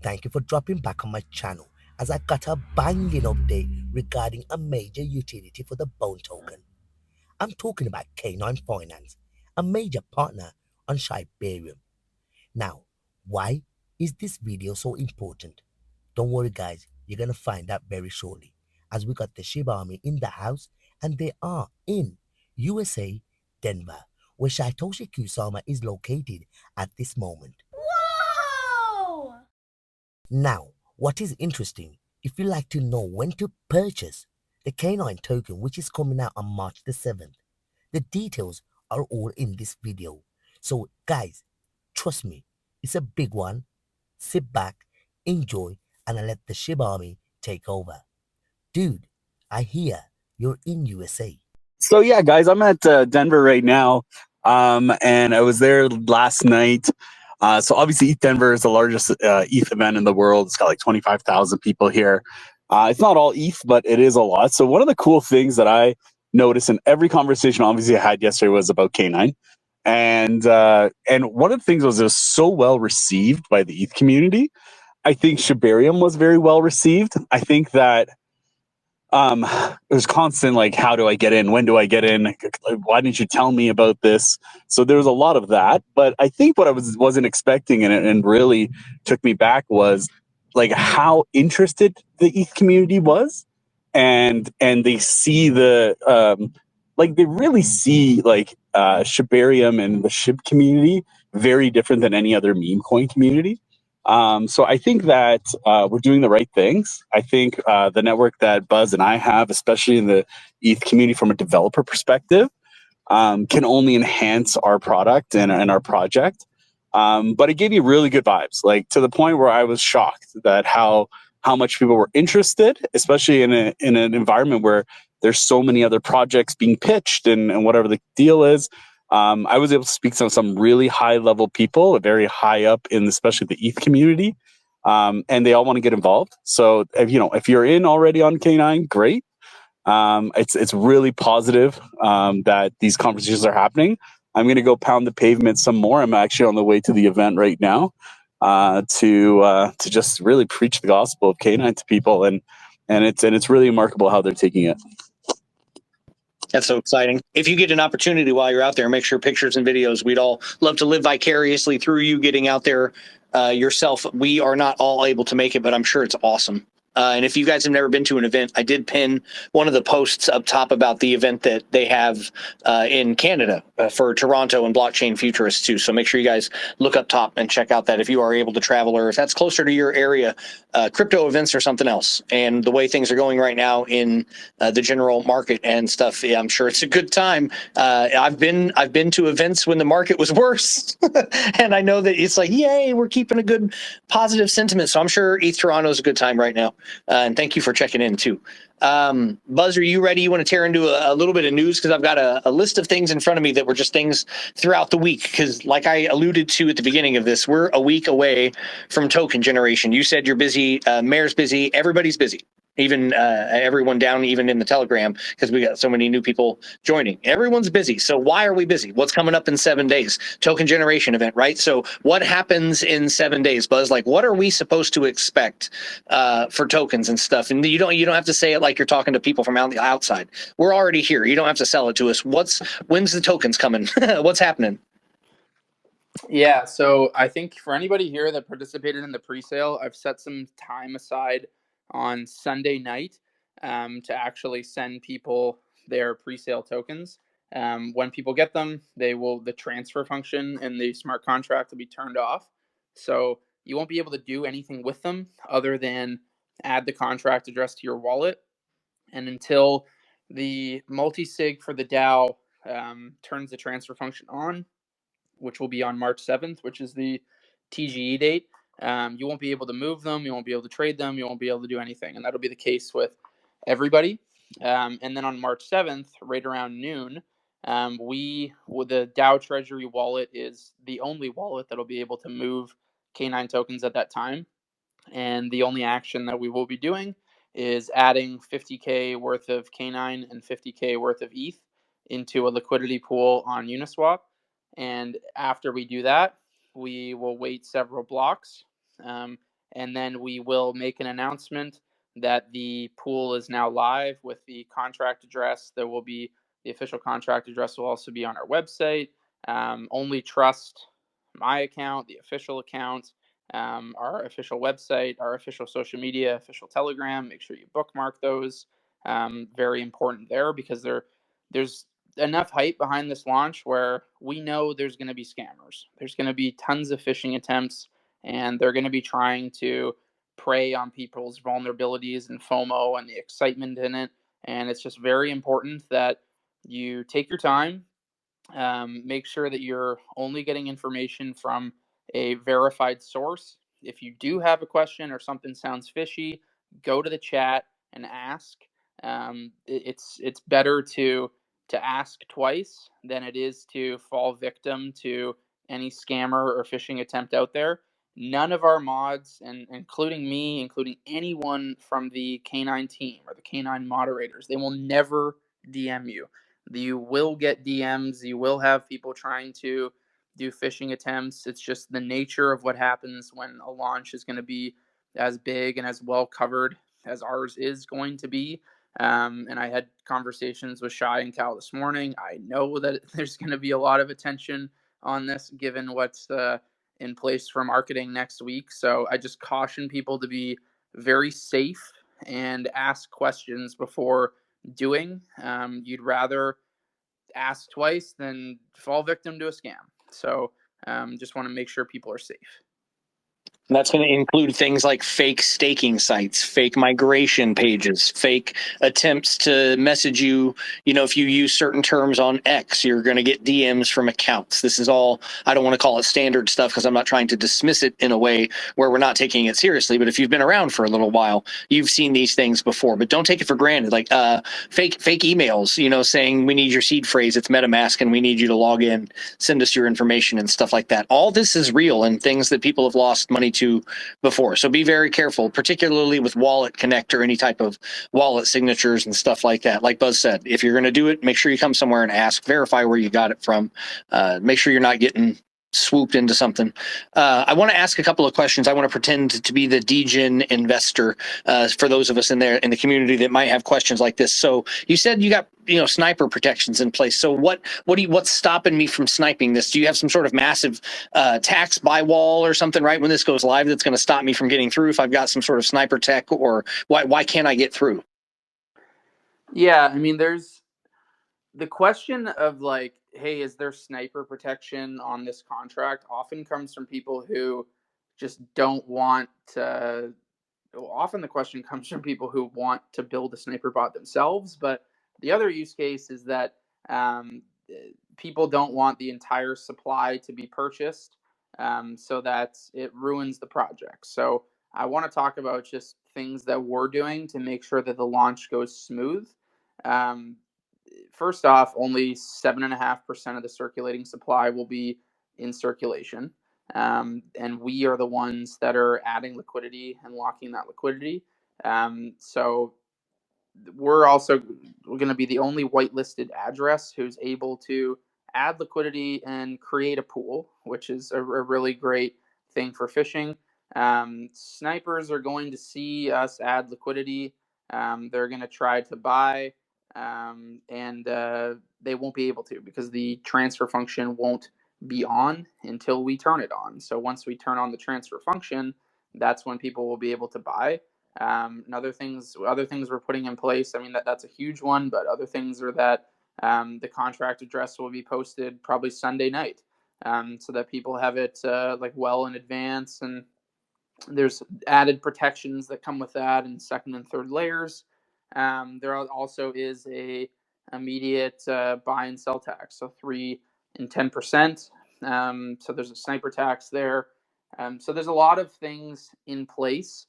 Thank you for dropping back on my channel as I got a banging update regarding a major utility for the Bone token. I'm talking about K9 Finance, a major partner on Shibarium. Now, why is this video so important? Don't worry guys, you're gonna find out very shortly as we got the Shib Army in the house and they are in USA, Denver, where Shitoshi Kusama is located at this moment. Whoa! Now, what is interesting, if you like to know when to purchase the K9 token which is coming out on March the 7th, the details are all in this video. So guys, trust me, it's a big one. Sit back, enjoy, and I let the Shib Army take over. Dude, I hear you're in USA. So yeah, guys, I'm at Denver right now, and I was there last night. So obviously, ETH Denver is the largest ETH event in the world. It's got like 25,000 people here. It's not all ETH, but it is a lot. So one of the cool things that I noticed in every conversation, obviously, I had yesterday was about K9, and one of the things was it was so well received by the ETH community. I think Shibarium was very well received. I think that it was constant like, how do I get in, when do I get in, why didn't you tell me about this? So there was a lot of that, but I think what I wasn't expecting and really took me back was like how interested the ETH community was, and they see the like they really see like Shibarium and the Shib community very different than any other meme coin community. So I think that we're doing the right things. I think the network that Buzz and I have, especially in the ETH community from a developer perspective, can only enhance our product and our project. But it gave me really good vibes, like to the point where I was shocked that how much people were interested, especially in an environment where there's so many other projects being pitched and whatever the deal is. I was able to speak to some really high level people, very high up in especially the ETH community, and they all want to get involved. So if you're in already on K9, great. It's really positive that these conversations are happening. I'm going to go pound the pavement some more. I'm actually on the way to the event right now to just really preach the gospel of K9 to people, and it's really remarkable how they're taking it. That's so exciting. If you get an opportunity while you're out there, make sure pictures and videos. We'd all love to live vicariously through you getting out there yourself. We are not all able to make it, but I'm sure it's awesome. And if you guys have never been to an event, I did pin one of the posts up top about the event that they have in Canada for Toronto and blockchain futurists too. So make sure you guys look up top and check out that if you are able to travel, or if that's closer to your area, crypto events or something else. And the way things are going right now in the general market and stuff, yeah, I'm sure it's a good time. I've been to events when the market was worse, and I know that it's like, yay, we're keeping a good positive sentiment. So I'm sure ETH Toronto is a good time right now. And thank you for checking in too. Buzz, are you ready? You want to tear into a little bit of news? Because I've got a list of things in front of me that were just things throughout the week. Because like I alluded to at the beginning of this, we're a week away from token generation. You said you're busy. Mayor's busy. Everybody's busy. Even everyone down, even in the Telegram, because we got so many new people joining. Everyone's busy. So why are we busy? What's coming up in 7 days? Token generation event, right? So what happens in 7 days, Buzz? Like, what are we supposed to expect for tokens and stuff? And you don't have to say it like you're talking to people from the outside. We're already here. You don't have to sell it to us. When's the tokens coming? What's happening? Yeah, so I think for anybody here that participated in the pre-sale, I've set some time aside on Sunday night to actually send people their pre-sale tokens. When people get them, the transfer function in the smart contract will be turned off. So you won't be able to do anything with them other than add the contract address to your wallet. And until the multi-sig for the DAO turns the transfer function on, which will be on March 7th, which is the TGE date, you won't be able to move them, you won't be able to trade them, you won't be able to do anything. And that'll be the case with everybody. And then on March 7th, right around noon, the DAO Treasury wallet is the only wallet that'll be able to move K9 tokens at that time. And the only action that we will be doing is adding 50K worth of K9 and 50K worth of ETH into a liquidity pool on Uniswap. And after we do that, we will wait several blocks. and then we will make an announcement that the pool is now live with the contract address. There will be the official contract address will also be on our website. Only trust my account, the official account, our official website, our official social media, official Telegram. Make sure you bookmark those. Very important there, because there's enough hype behind this launch where we know there's going to be scammers. There's going to be tons of phishing attempts, and they're going to be trying to prey on people's vulnerabilities and FOMO and the excitement in it. And it's just very important that you take your time, make sure that you're only getting information from a verified source. If you do have a question or something sounds fishy, go to the chat and ask. It's better to ask twice than it is to fall victim to any scammer or phishing attempt out there. None of our mods, and including me, including anyone from the K9 team or the K9 moderators, they will never DM you. You will get DMs. You will have people trying to do phishing attempts. It's just the nature of what happens when a launch is going to be as big and as well covered as ours is going to be. And I had conversations with Shy and Cal this morning. I know that there's going to be a lot of attention on this given what's in place for marketing next week. So I just caution people to be very safe and ask questions before doing. You'd rather ask twice than fall victim to a scam. So just want to make sure people are safe. And that's going to include things like fake staking sites, fake migration pages, fake attempts to message you. You know, if you use certain terms on X, you're going to get DMs from accounts. This is all, I don't want to call it standard stuff because I'm not trying to dismiss it in a way where we're not taking it seriously. But if you've been around for a little while, you've seen these things before. But don't take it for granted. Like fake emails, you know, saying we need your seed phrase, it's MetaMask, and we need you to log in, send us your information and stuff like that. All this is real and things that people have lost money to before. So be very careful, particularly with Wallet Connect or any type of wallet signatures and stuff like that. Like Buzz said, if you're going to do it, make sure you come somewhere and ask, verify where you got it from. Make sure you're not getting swooped into something. I want to ask a couple of questions. I want to pretend to be the DGen investor for those of us in there in the community that might have questions like this. So you said you got, you know, sniper protections in place. So what's stopping me from sniping this? Do you have some sort of massive tax buy wall or something right when this goes live that's going to stop me from getting through if I've got some sort of sniper tech, or why can't I get through? Yeah, I mean, there's the question of like, hey, is there sniper protection on this contract? Often comes from people who just don't want to. Often the question comes from people who want to build a sniper bot themselves. But the other use case is that people don't want the entire supply to be purchased, so that it ruins the project. So I want to talk about just things that we're doing to make sure that the launch goes smooth. First off, only 7.5% of the circulating supply will be in circulation. And we are the ones that are adding liquidity and locking that liquidity. So we're going to be the only whitelisted address who's able to add liquidity and create a pool, which is a really great thing for phishing. Snipers are going to see us add liquidity. They're going to try to buy, and they won't be able to because the transfer function won't be on until we turn it on. So once we turn on the transfer function, that's when people will be able to buy. And other things we're putting in place. I mean, that's a huge one, but other things are that the contract address will be posted probably Sunday night, so that people have it like well in advance. And there's added protections that come with that in second and third layers. There also is a immediate buy and sell tax, so 3 and 10%. So there's a sniper tax there. So there's a lot of things in place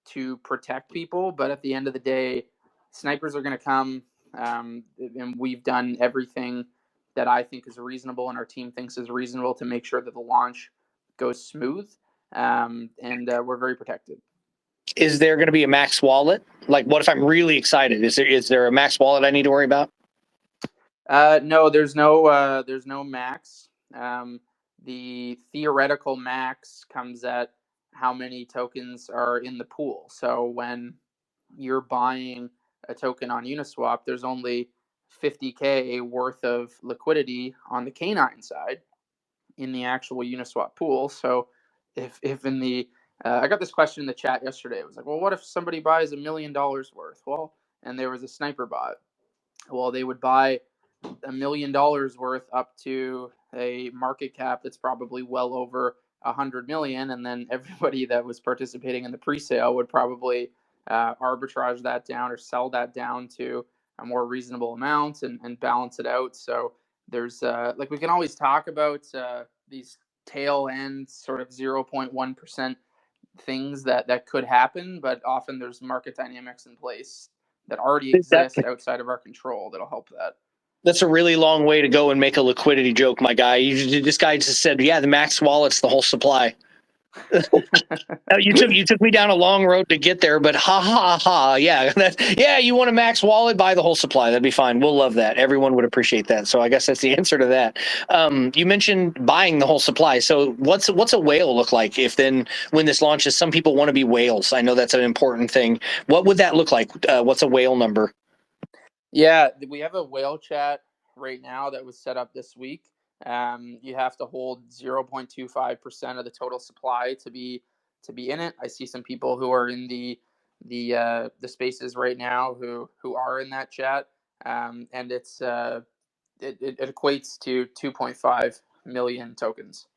to protect people, but at the end of the day, snipers are going to come, and we've done everything that I think is reasonable and our team thinks is reasonable to make sure that the launch goes smooth, and we're very protected. Is there going to be a max wallet? Like, what if I'm really excited? Is there a max wallet I need to worry about? No, there's no max. The theoretical max comes at how many tokens are in the pool. So when you're buying a token on Uniswap, there's only 50K worth of liquidity on the K9 side in the actual Uniswap pool. So if in the I got this question in the chat yesterday. It was like, well, what if somebody buys $1 million worth? Well, and there was a sniper bot. Well, they would buy $1 million worth up to a market cap that's probably well over 100 million, and then everybody that was participating in the pre-sale would probably arbitrage that down or sell that down to a more reasonable amount and balance it out. So there's like, we can always talk about these tail end sort of 0.1% things that could happen, but often there's market dynamics in place that already exist Exactly. outside of our control that'll help that. That's a really long way to go and make a liquidity joke, my guy. This guy just said, yeah, the max wallet's the whole supply. You took me down a long road to get there, but ha. Yeah, yeah. You want a max wallet? Buy the whole supply. That'd be fine. We'll love that. Everyone would appreciate that. So I guess that's the answer to that. You mentioned buying the whole supply. So what's a whale look like? If then when this launches, some people want to be whales. I know that's an important thing. What would that look like? What's a whale number? Yeah, we have a whale chat right now that was set up this week. You have to hold 0.25% of the total supply to be in it. I see some people who are in the spaces right now who are in that chat, and it equates to 2.5 million tokens.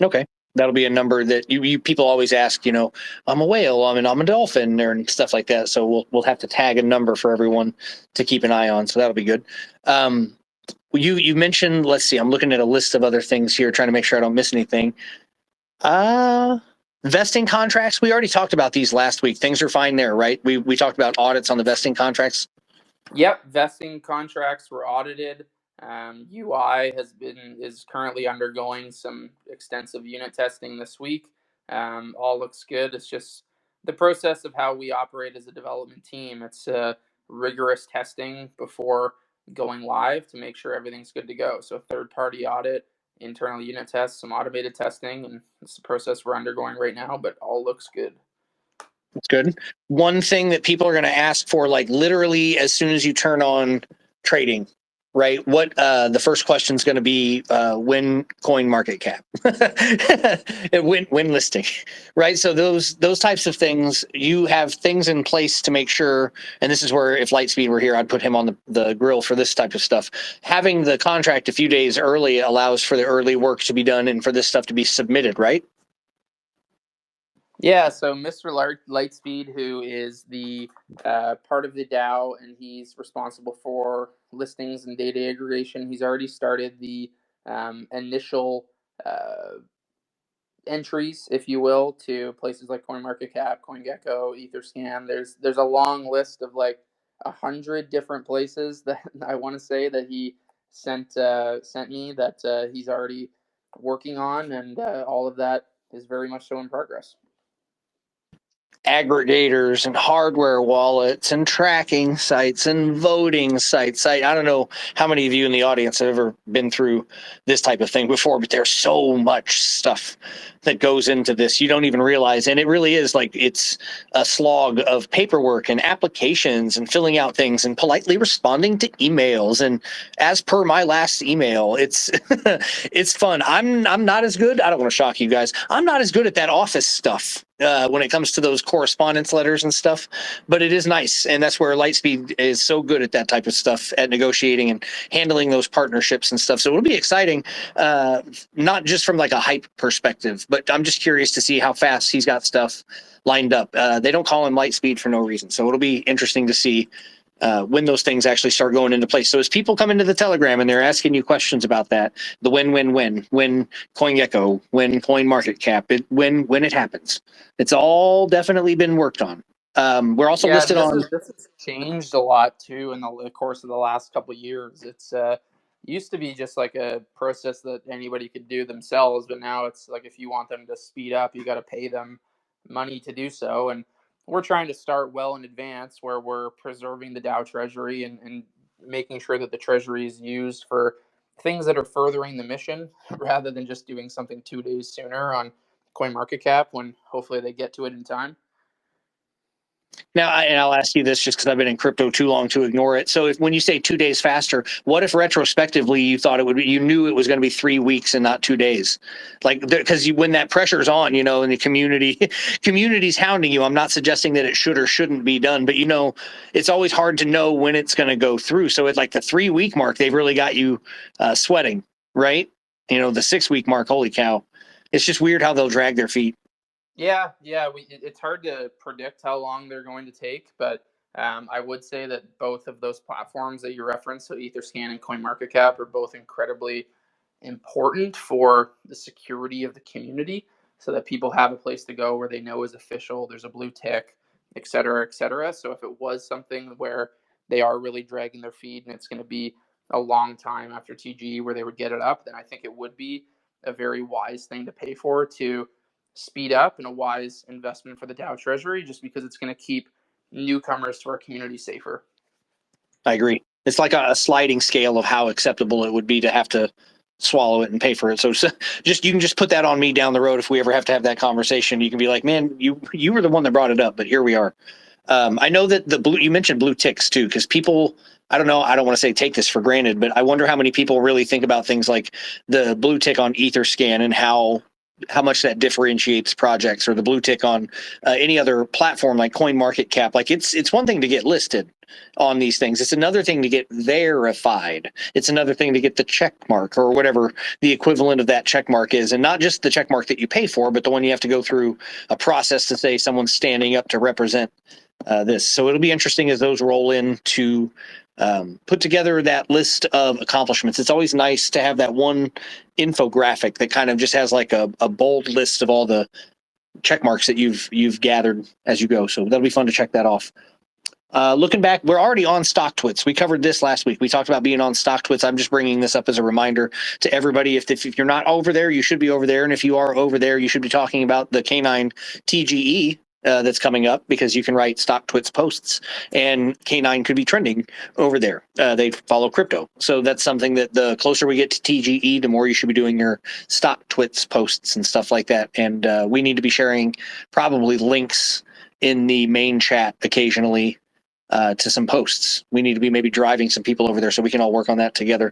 Okay. That'll be a number that you people always ask, I'm a whale, I'm a dolphin, and stuff like that. So we'll have to tag a number for everyone to keep an eye on. So that'll be good. You mentioned, let's see, I'm looking at a list of other things here, trying to make sure I don't miss anything. Vesting contracts, we already talked about these last week. Things are fine there, right? We talked about audits on the vesting contracts. Yep, vesting contracts were audited. UI is currently undergoing some extensive unit testing this week. All looks good. It's just the process of how we operate as a development team. It's rigorous testing before going live to make sure everything's good to go. So third-party audit, internal unit tests, some automated testing, and it's the process we're undergoing right now, but all looks good. That's good. One thing that people are going to ask for, like literally as soon as you turn on trading, right? What the first question is going to be when coin market cap, when listing, right? So those types of things, you have things in place to make sure. And this is where if Lightspeed were here, I'd put him on the grill for this type of stuff. Having the contract a few days early allows for the early work to be done and for this stuff to be submitted, right? Yeah, so Mr. Lightspeed, who is the part of the DAO, and he's responsible for listings and data aggregation. He's already started the initial entries, if you will, to places like CoinMarketCap, CoinGecko, EtherScan. There's a long list of like 100 different places that I want to say that he sent me that he's already working on, and all of that is very much so in progress. Aggregators and hardware wallets and tracking sites and voting sites. I don't know how many of you in the audience have ever been through this type of thing before, but there's so much stuff that goes into this you don't even realize. And it really is like it's a slog of paperwork and applications and filling out things and politely responding to emails. And as per my last email, it's it's fun. I'm not as good. I don't want to shock you guys. I'm not as good at that office stuff. When it comes to those correspondence letters and stuff, but it is nice. And that's where Lightspeed is so good at that type of stuff, at negotiating and handling those partnerships and stuff. So it'll be exciting, not just from like a hype perspective, but I'm just curious to see how fast he's got stuff lined up. They don't call him Lightspeed for no reason. So it'll be interesting to see when those things actually start going into place. So as people come into the Telegram and they're asking you questions about that, the when CoinGecko, when CoinMarketCap, when it happens, it's all definitely been worked on. We're also listed on. This has changed a lot too in the course of the last couple of years. It's used to be just like a process that anybody could do themselves, but now it's like if you want them to speed up, you got to pay them money to do so. And we're trying to start well in advance, where we're preserving the DAO treasury and making sure that the treasury is used for things that are furthering the mission rather than just doing something 2 days sooner on CoinMarketCap when hopefully they get to it in time. Now, and I'll ask you this just because I've been in crypto too long to ignore it. So, when you say 2 days faster, what if retrospectively you thought it would be, you knew it was going to be 3 weeks and not 2 days? Like, because when that pressure's on, and the community's hounding you. I'm not suggesting that it should or shouldn't be done, but it's always hard to know when it's going to go through. So, at like the 3-week mark, they've really got you sweating, right? The 6-week mark, holy cow! It's just weird how they'll drag their feet. Yeah. It's hard to predict how long they're going to take, but I would say that both of those platforms that you referenced, so Etherscan and CoinMarketCap, are both incredibly important for the security of the community, so that people have a place to go where they know is official, there's a blue tick, et cetera, et cetera. So if it was something where they are really dragging their feet and it's going to be a long time after TGE where they would get it up, then I think it would be a very wise thing to pay for to speed up, and a wise investment for the DAO treasury, just because it's going to keep newcomers to our community safer. I agree. It's like a sliding scale of how acceptable it would be to have to swallow it and pay for it. So you can just put that on me down the road if we ever have to have that conversation. You can be like, man, you were the one that brought it up, but here we are. I know that you mentioned blue ticks too, because people, I don't know, I don't want to say take this for granted, but I wonder how many people really think about things like the blue tick on Etherscan and how much that differentiates projects, or the blue tick on any other platform like CoinMarketCap. Like it's one thing to get listed on these things. It's another thing to get verified. It's another thing to get the check mark, or whatever the equivalent of that check mark is. And not just the check mark that you pay for, but the one you have to go through a process to say someone's standing up to represent this. So it'll be interesting as those roll in to put together that list of accomplishments. It's always nice to have that one infographic that kind of just has like a bold list of all the check marks that you've gathered as you go. So that'll be fun to check that off. Looking back, we're already on StockTwits. We covered this last week. We talked about being on StockTwits. I'm just bringing this up as a reminder to everybody. If you're not over there, you should be over there. And if you are over there, you should be talking about the K9 TGE that's coming up, because you can write StockTwits posts and K9 could be trending over there. They follow crypto. So that's something that the closer we get to TGE, the more you should be doing your StockTwits posts and stuff like that. And we need to be sharing probably links in the main chat occasionally to some posts. We need to be maybe driving some people over there so we can all work on that together.